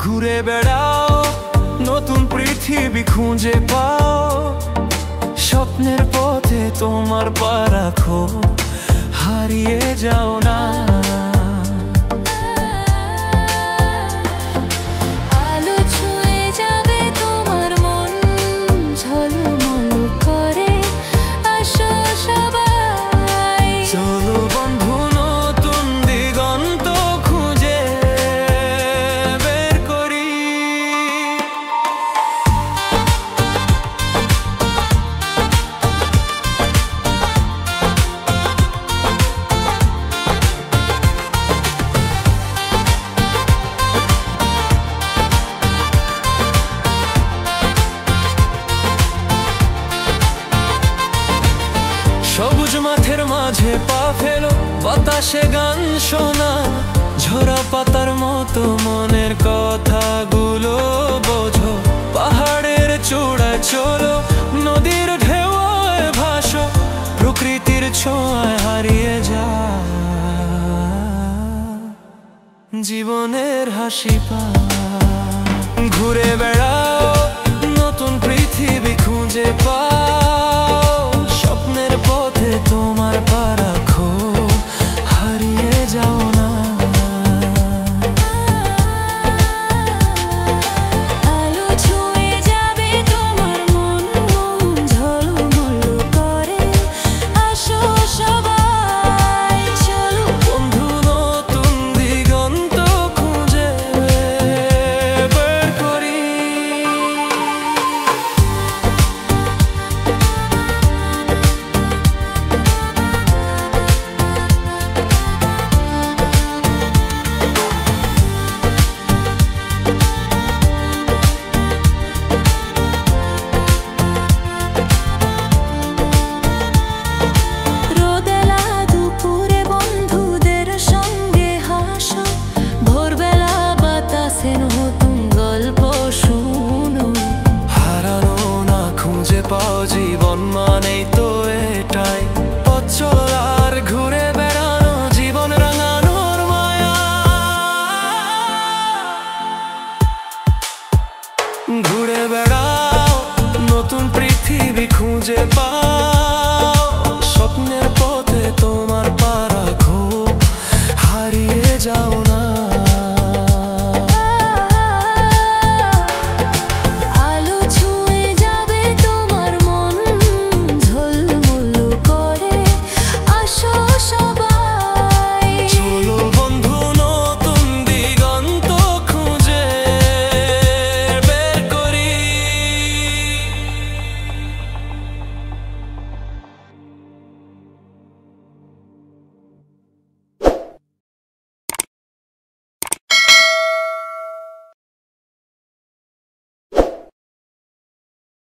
ঘুরে বেড়াও, নতুন পৃথিবী খুঁজে পাও। স্বপ্নের পথে তোমার পা রাখো, হারিয়ে যাও না। আলো ছুঁয়ে যাবে তোমার মন, ঝলমল করে আসো সবাই। চলো বন্ধু, নতুন দিগন্ত খুঁজে বের করি। সবুজ মাঠের মাঝে পা ফেলো, বাতাসে গান শোনা, ঝরা পাতার মতো মনের কথাগুলো বোঝো। পাহাড়ের চূড়ায় চলো, নদীর ঢেউয়ে ভাসো, প্রকৃতির ছোঁয়ায় হারিয়ে যা। জীবনের হাসি পা ঘুরে বেড়া,